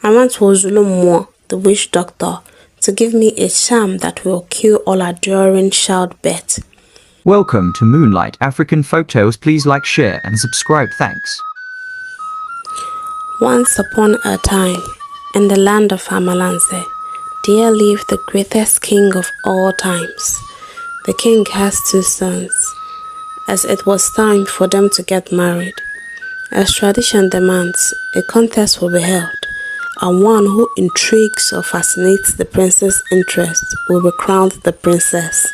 I went to Ozulumo, the witch doctor, to give me a charm that will kill all her during childbirth. Welcome to Moonlight African Folktales. Please like, share and subscribe. Thanks. Once upon a time, in the land of Amalanze, there lived the greatest king of all times. The king has 2 sons, as it was time for them to get married. As tradition demands, a contest will be held, and one who intrigues or fascinates the prince's interest will be crowned the princess.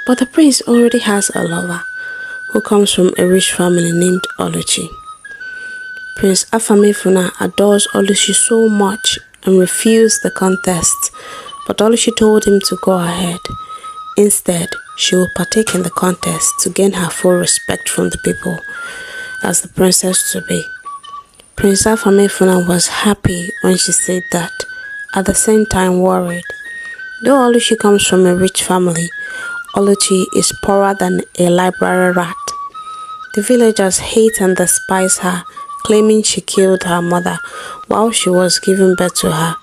But the prince already has a lover, who comes from a rich family named Oluchi. Prince Afamefuna adores Oluchi so much and refused the contest, but Oluchi told him to go ahead. Instead, she will partake in the contest to gain her full respect from the people as the princess to be. Prince Afamefuna was happy when she said that, at the same time worried. Though Oluchi comes from a rich family, Oluchi is poorer than a library rat. The villagers hate and despise her, claiming she killed her mother while she was giving birth to her.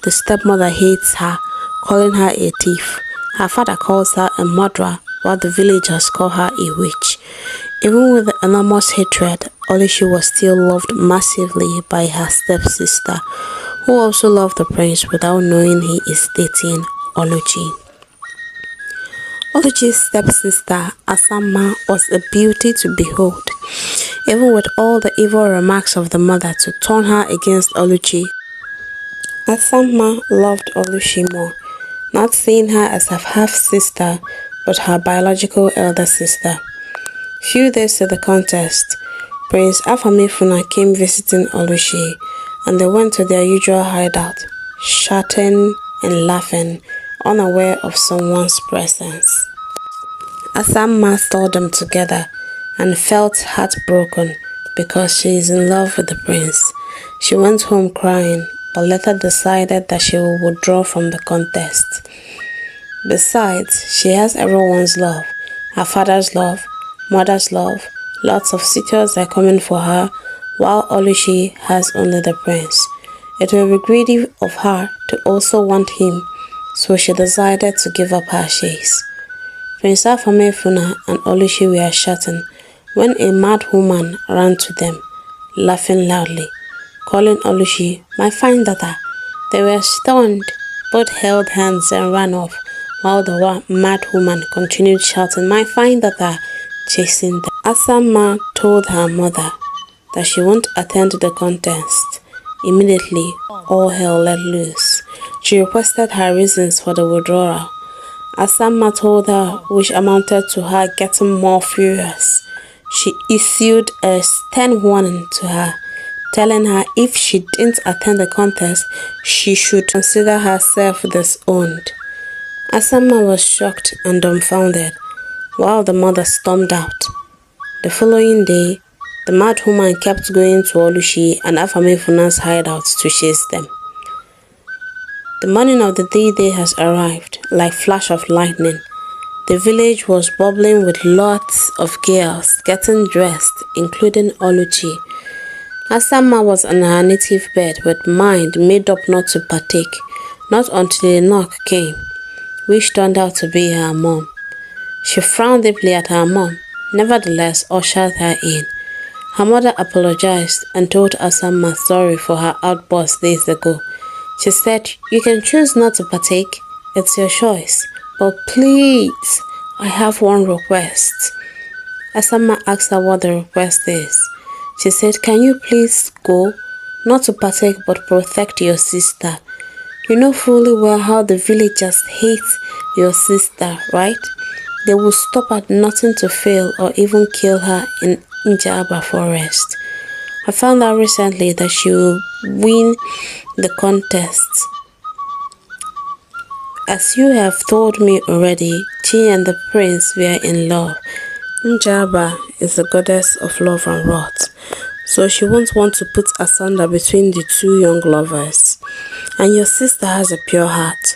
The stepmother hates her, calling her a thief. Her father calls her a murderer, while the villagers call her a witch. Even with the enormous hatred, Oluchi was still loved massively by her stepsister, who also loved the prince without knowing he is dating Oluchi. Oluchi's stepsister, Asamma, was a beauty to behold. Even with all the evil remarks of the mother to turn her against Oluchi, Asamma loved Oluchi more, not seeing her as her half-sister, but her biological elder sister. Few days to the contest, Prince Afamefuna came visiting Oluchi, and they went to their usual hideout, chatting and laughing, unaware of someone's presence. Asamma saw them together and felt heartbroken because she is in love with the prince. She went home crying, but later decided that she will withdraw from the contest. Besides, she has everyone's love, her father's love, mother's love. Lots of suitors are coming for her, while Oluchi has only the prince. It will be greedy of her to also want him, so she decided to give up her chase. Prince Afamefuna and Oluchi were chatting when a mad woman ran to them, laughing loudly, calling Oluchi, "My fine daughter." They were stunned, both held hands and ran off, while the mad woman continued shouting, "My fine daughter," chasing them. Asamma told her mother that she won't attend the contest. Immediately, all hell let loose. She requested her reasons for the withdrawal. Asamma told her, which amounted to her getting more furious. She issued a stern warning to her, telling her if she didn't attend the contest, she should consider herself disowned. Asamma was shocked and dumbfounded, while the mother stormed out. The following day, the mad woman kept going to Oluchi and Afamefuna's hideouts to chase them. The morning of the D-Day has arrived, like flash of lightning. The village was bubbling with lots of girls getting dressed, including Oluchi. Asamma was on her native bed with mind made up not to partake, not until a knock came, which turned out to be her mom. She frowned deeply at her mom, nevertheless ushered her in. Her mother apologized and told Asamma sorry for her outburst days ago. She said, "You can choose not to partake, it's your choice, but please, I have one request." Asamma asked her what the request is. She said, "Can you please go, not to partake but protect your sister? You know fully well how the villagers hate your sister, right? They will stop at nothing to fail or even kill her in Njaba forest. I found out recently that she will win the contest. As you have told me already, she and the prince were in love. Njaba is the goddess of love and wrath, so she won't want to put asunder between the 2 young lovers. And your sister has a pure heart."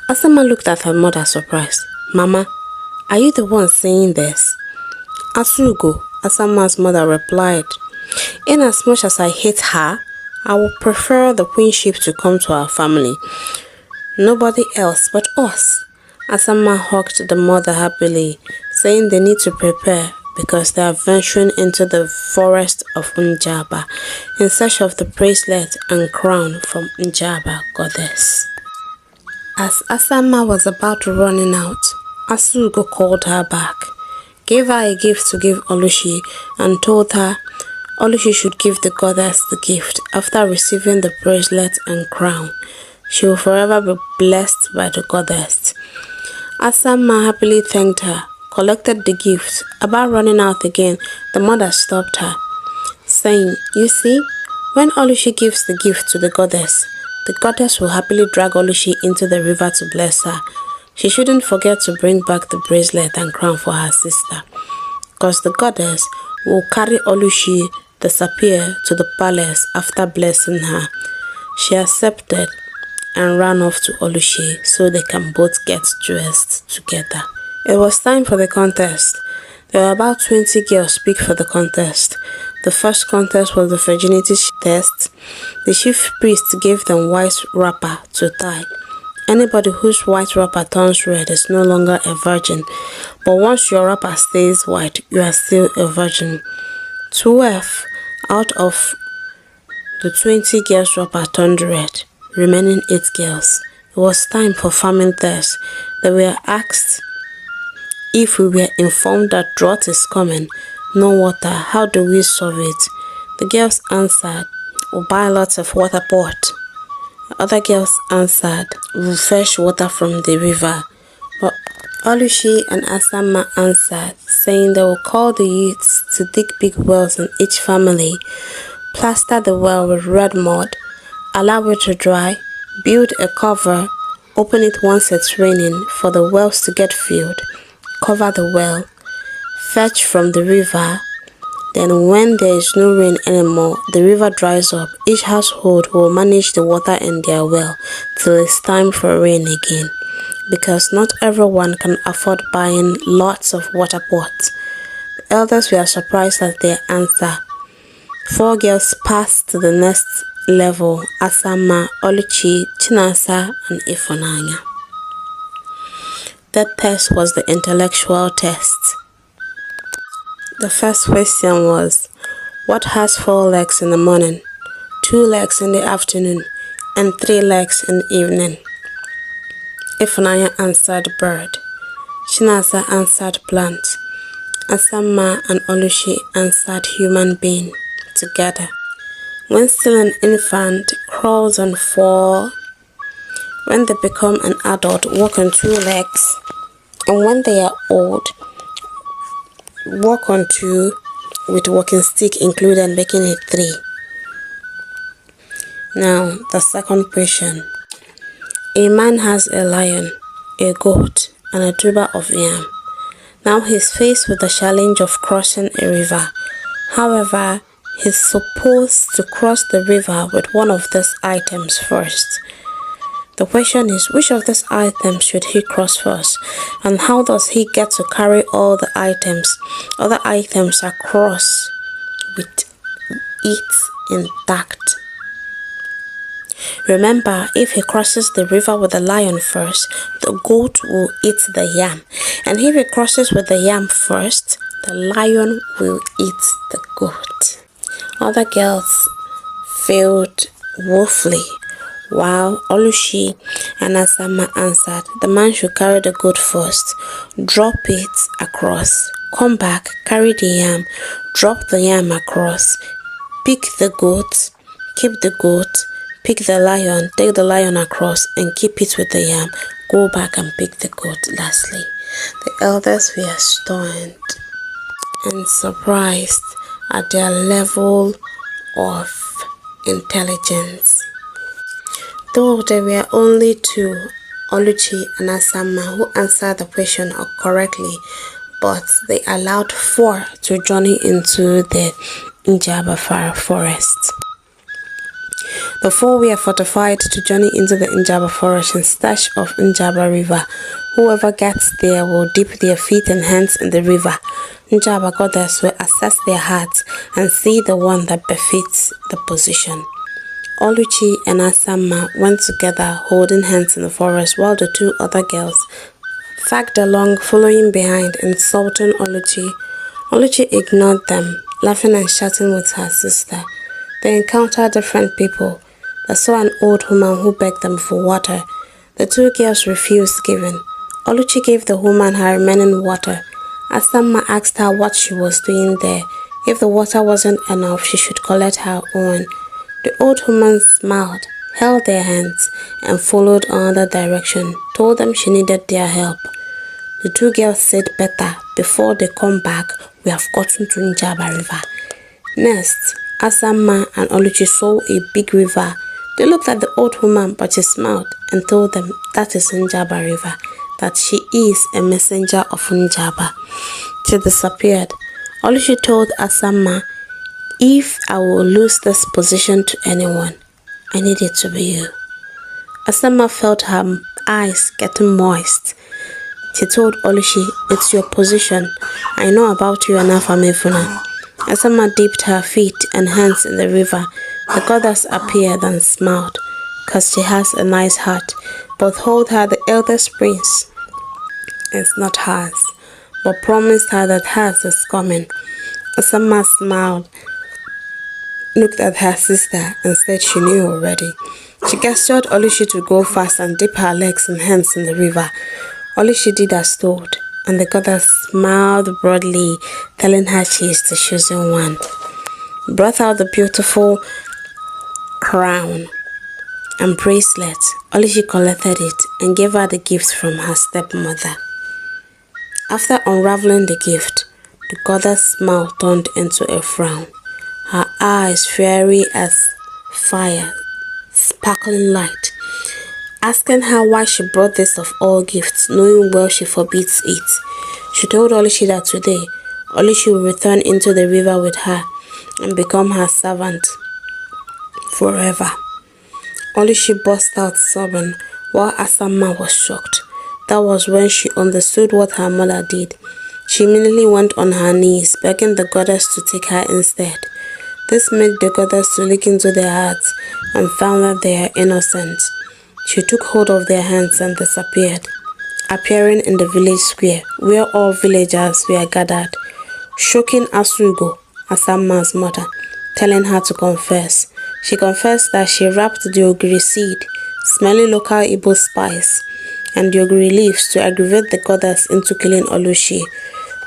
Asamma looked at her mother surprised. "Mama, are you the one saying this?" "Asugo," Asamma's mother replied. "Inasmuch as I hate her, I would prefer the queenship to come to our family. Nobody else but us. Asama hugged the mother happily, saying they need to prepare because they are venturing into the forest of Njaba in search of the bracelet and crown from Njaba goddess. As Asama was about to running out, Asugo called her back, gave her a gift to give Olushi, and told her Olushi should give the goddess the gift after receiving the bracelet and crown. She will forever be blessed by the goddess. Asama happily thanked her, collected the gift. About running out again, the mother stopped her, saying, "You see, when Olushi gives the gift to the goddess will happily drag Olushi into the river to bless her. She shouldn't forget to bring back the bracelet and crown for her sister, because the goddess will carry Olushi disappear to the palace after blessing her." She accepted and ran off to Olushi so they can both get dressed together. It was time for the contest. There were about 20 girls picked for the contest. The first contest was the virginity test. The chief priest gave them white wrapper to tie. Anybody whose white wrapper turns red is no longer a virgin, but once your wrapper stays white, you are still a virgin. 12 out of the 20 girls' wrapper turned red, remaining 8 girls. It was time for famine test. They were asked if we were informed that drought is coming, no water, how do we solve it? The girls answered, we'll buy lots of water pot. The other girls answered, we'll fetch water from the river. But Olushi and Asama answered, saying they will call the youths to dig big wells in each family, plaster the well with red mud, allow it to dry, build a cover, open it once it's raining for the wells to get filled, cover the well, fetch from the river. Then when there is no rain anymore, the river dries up. Each household will manage the water in their well till it's time for rain again, because not everyone can afford buying lots of water pots. The elders were surprised at their answer. 4 girls passed to the next level: Asama, Oluchi, Chinasa, and Ifonanya. That test was the intellectual test. The first question was, what has 4 legs in the morning, 2 legs in the afternoon, and 3 legs in the evening? Ifonanya answered bird. Chinasa answered plant. Asama and Olushi answered human being together. When still an infant, crawls on 4. When they become an adult, walk on 2 legs. And when they are old, walk on 2 with walking stick included, making it 3. Now, the second question. A man has a lion, a goat, and a tuber of yam. Now he's faced with the challenge of crossing a river. However, he's supposed to cross the river with one of these items first. The question is, which of these items should he cross first? And how does he get to carry all the other items across with it intact? Remember, if he crosses the river with the lion first, the goat will eat the yam. And if he crosses with the yam first, the lion will eat the goat. Other girls failed woefully, while Olushi and Asama answered, the man should carry the goat first, drop it across, come back, carry the yam, drop the yam across, pick the goat, keep the goat, pick the lion, take the lion across, and keep it with the yam, go back and pick the goat lastly. The elders were stunned and surprised at their level of intelligence. Though there were only 2, Oluchi and Asama, who answered the question correctly, but they allowed 4 to journey into the Njaba forest. The 4 were fortified to journey into the Njaba forest in search of Njaba river. Whoever gets there will dip their feet and hands in the river. Njaba goddess will assess their hearts and see the one that befits the position. Oluchi and Asamma went together holding hands in the forest while the two other girls fagged along following behind, insulting Oluchi. Oluchi ignored them, laughing and chatting with her sister. They encountered different people. They saw an old woman who begged them for water. The two girls refused giving. Oluchi gave the woman her remaining water. Asamma asked her what she was doing there. If the water wasn't enough, she should collect her own. The old woman smiled, held their hands, and followed another direction, told them she needed their help. The two girls said better, before they come back, we have gotten to Njaba River. Next, Asamma and Oluchi saw a big river. They looked at the old woman, but she smiled and told them that is Njaba River, that she is a messenger of Njaba. She disappeared. Oluchi told Asamma, if I will lose this position to anyone, I need it to be you. Asamma felt her eyes getting moist. She told Oluchi, it's your position. I know about you and Afamefuna. Asamma dipped her feet and hands in the river. The goddess appeared and smiled, cause she has a nice heart, but told her the eldest prince is not hers, but promised her that hers is coming. Asamma smiled, looked at her sister and said she knew already. She gestured Oluchi to go fast and dip her legs and hands in the river. Oluchi did as told, and the goddess smiled broadly, telling her she is the chosen one. Brought out the beautiful crown and bracelet. Oluchi collected it and gave her the gift from her stepmother. After unraveling the gift, the goddess' smile turned into a frown. Her eyes fiery as fire, sparkling light. Asking her why she brought this of all gifts, knowing well she forbids it. She told Oluchi that today, Oluchi will return into the river with her and become her servant forever. Oluchi burst out sobbing while Asamma was shocked. That was when she understood what her mother did. She immediately went on her knees, begging the goddess to take her instead. This made the goddess to look into their hearts and found that they are innocent. She took hold of their hands and disappeared, appearing in the village square where all villagers were gathered, shocking Asugo, Asamma's mother, telling her to confess. She confessed that she wrapped the ogiri seed, smelly local Igbo spice, and the ogiri leaves to aggravate the goddess into killing Oluchi.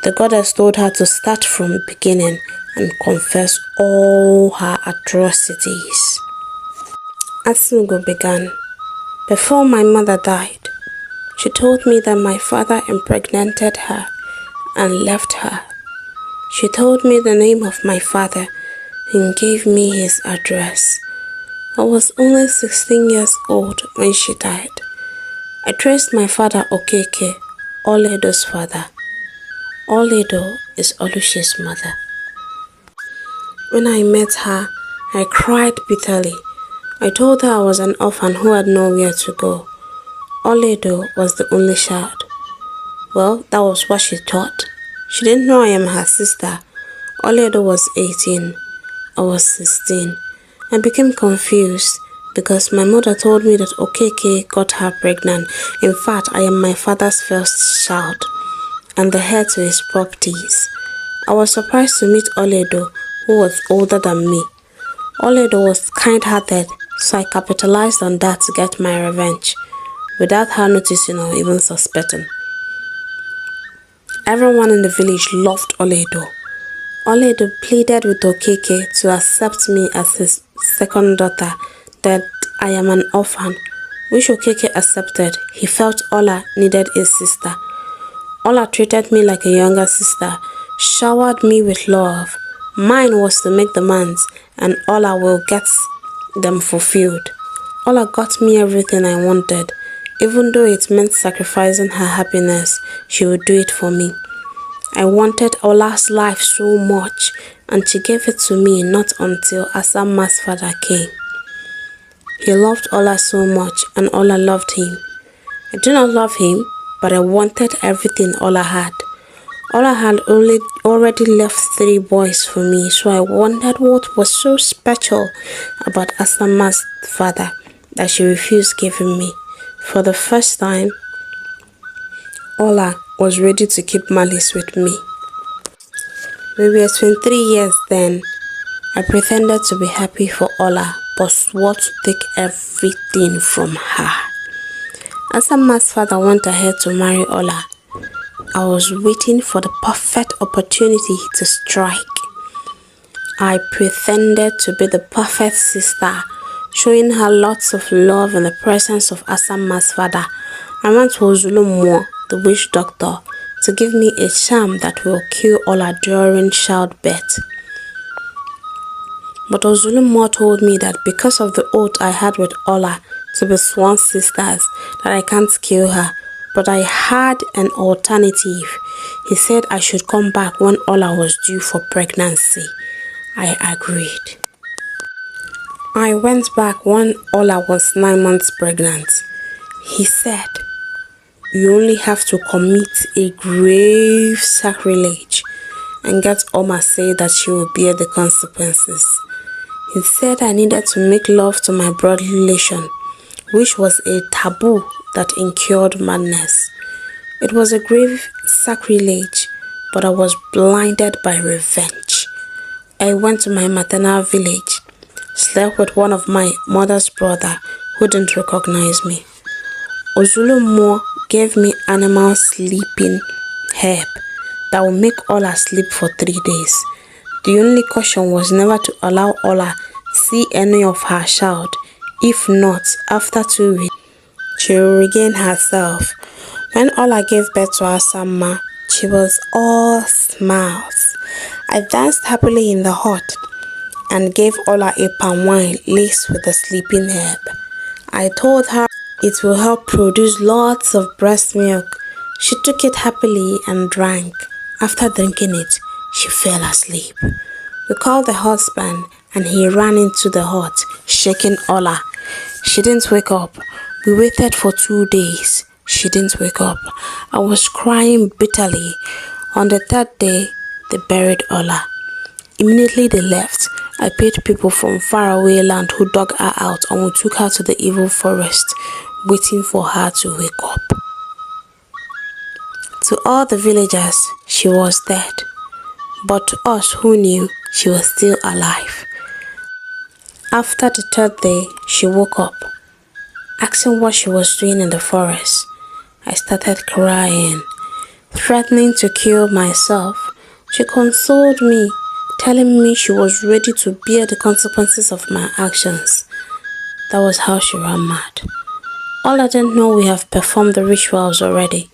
The goddess told her to start from the beginning and confess all her atrocities. Asugo began. Before my mother died, she told me that my father impregnated her and left her. She told me the name of my father and gave me his address. I was only 16 years old when she died. I traced my father Okeke, Oledo's father. Oledo is Oluchi's mother. When I met her, I cried bitterly. I told her I was an orphan who had nowhere to go. Oledo was the only child. Well, that was what she thought. She didn't know I am her sister. Oledo was 18. I was 16. I became confused because my mother told me that Okeke got her pregnant. In fact, I am my father's first child and the heir to his properties. I was surprised to meet Oledo, who was older than me. Oledo was kind-hearted, so I capitalized on that to get my revenge, without her noticing or even suspecting. Everyone in the village loved Oledo. Oledo pleaded with Okeke to accept me as his second daughter, that I am an orphan, which Okeke accepted. He felt Ola needed a sister. Ola treated me like a younger sister, showered me with love. Mine was to make demands, and Ola will get them fulfilled. Ola got me everything I wanted. Even though it meant sacrificing her happiness, she would do it for me. I wanted Ola's life so much, and she gave it to me not until Asamma's father came. He loved Ola so much, and Ola loved him. I do not love him, but I wanted everything Ola had. Ola had already left 3 boys for me, so I wondered what was so special about Asama's father that she refused giving me. For the first time, Ola was ready to keep malice with me. We were 23 years then. I pretended to be happy for Ola, but swore to take everything from her. Asama's father went ahead to marry Ola. I was waiting for the perfect opportunity to strike. I pretended to be the perfect sister, showing her lots of love in the presence of Asama's father. I went to Ozulumo, the witch doctor, to give me a charm that will kill Ola during childbirth. But Ozulumo told me that because of the oath I had with Ola to be sworn sisters, that I can't kill her. But I had an alternative. He said I should come back when Ola was due for pregnancy. I agreed. I went back when Ola was 9 months pregnant. He said, "You only have to commit a grave sacrilege and get Oma say that she will bear the consequences." He said I needed to make love to my blood relation, which was a taboo that incurred madness. It was a grave sacrilege, but I was blinded by revenge. I went to my maternal village, slept with one of my mother's brother who didn't recognize me. Ozulumo gave me animal sleeping herb that will make Ola sleep for 3 days. The only caution was never to allow Ola see any of her child. If not, after 2 weeks, she will regain herself. When Ola gave birth to Asama, she was all smiles. I danced happily in the hut and gave Ola a palm wine laced with the sleeping herb. I told her it will help produce lots of breast milk. She took it happily and drank. After drinking it, she fell asleep. We called the husband and he ran into the hut, shaking Ola. She didn't wake up. We waited for 2 days. She didn't wake up. I was crying bitterly. On the 3rd day, they buried Ola. Immediately they left. I paid people from faraway land who dug her out and we took her to the evil forest, waiting for her to wake up. To all the villagers, she was dead. But to us who knew, she was still alive. After the 3rd day, she woke up, asking what she was doing in the forest. I started crying, threatening to kill myself. She consoled me, telling me she was ready to bear the consequences of my actions. That was how she ran mad. All I didn't know, we have performed the rituals already.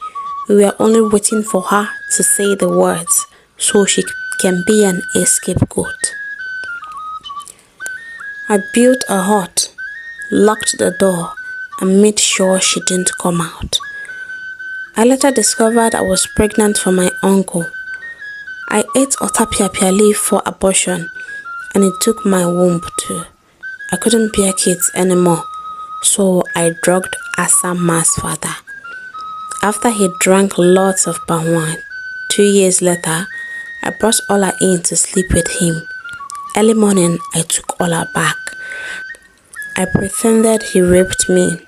We were only waiting for her to say the words so she can be an scapegoat. I built a hut, locked the door, and made sure she didn't come out. I later discovered I was pregnant for my uncle. I ate otapiapia leaf for abortion, and it took my womb too. I couldn't bear kids anymore, so I drugged Asama's father. After he drank lots of palm wine, 2 years later, I brought Ola in to sleep with him. Early morning, I took Ola back. I pretended he raped me.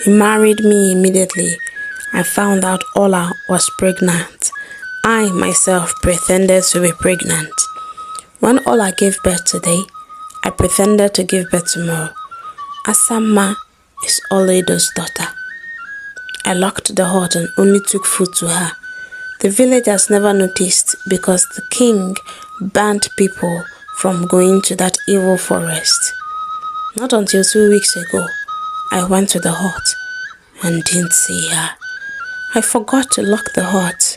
He married me immediately. I found out Ola was pregnant. I myself pretended to be pregnant. When Ola gave birth today, I pretended to give birth tomorrow. Asama is Oledo's daughter. I locked the hut and only took food to her. The villagers never noticed because the king banned people from going to that evil forest. Not until 2 weeks ago, I went to the hut and didn't see her. I forgot to lock the hut.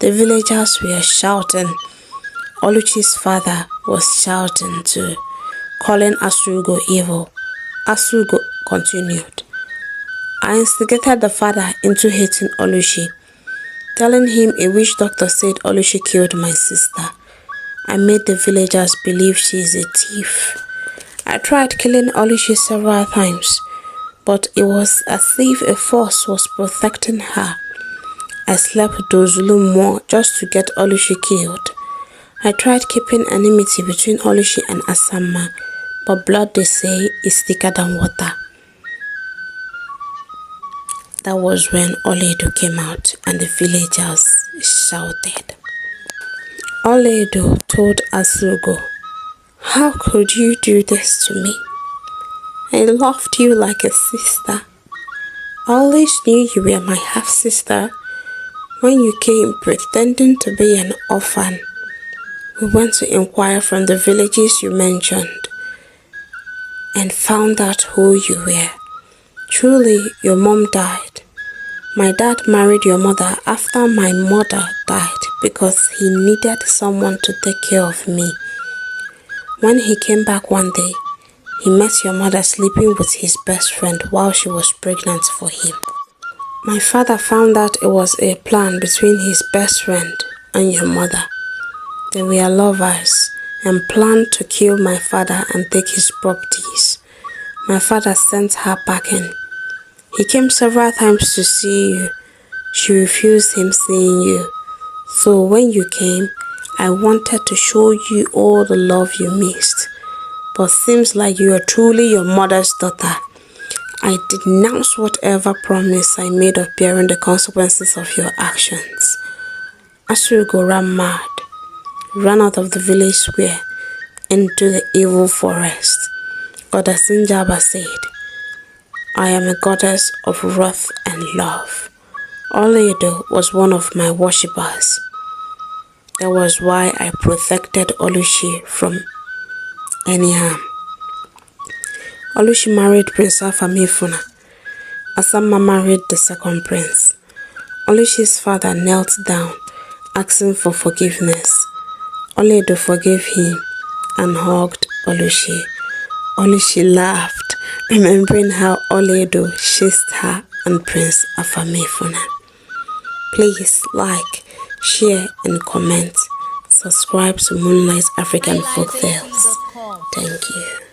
The villagers were shouting. Oluchi's father was shouting too, calling Asugo evil. Asugo continued. I instigated the father into hating Oluchi, telling him a witch doctor said Oluchi killed my sister. I made the villagers believe she is a thief. I tried killing Oluchi several times, but it was as if a force was protecting her. I slept with Ozulu more just to get Oluchi killed. I tried keeping enmity between Oluchi and Asamma, but blood, they say, is thicker than water. That was when Oledo came out and the villagers shouted. Oledo told Asugo, "How could you do this to me? I loved you like a sister. I always knew you were my half-sister. When you came pretending to be an orphan, we went to inquire from the villages you mentioned and found out who you were. Truly, your mom died. My dad married your mother after my mother died because he needed someone to take care of me. When he came back one day, he met your mother sleeping with his best friend while she was pregnant for him. My father found out it was a plan between his best friend and your mother. They were lovers and planned to kill my father and take his properties. My father sent her packing. He came several times to see you. She refused him seeing you. So when you came, I wanted to show you all the love you missed. But seems like you are truly your mother's daughter. I denounce whatever promise I made of bearing the consequences of your actions." Asugo ran mad, ran out of the village square into the evil forest. Odasinjaba said, "I am a goddess of wrath and love. Oledo was one of my worshippers. That was why I protected Oluchi from any harm." Oluchi married Prince Afamifuna. Asamma married the second prince. Oluchi's father knelt down, asking for forgiveness. Oledo forgave him and hugged Oluchi. Oluchi laughed, remembering how Oledo chased her and Prince Afamifuna. Please like, share and comment. Subscribe to Moonlight African Folktales. Thank you.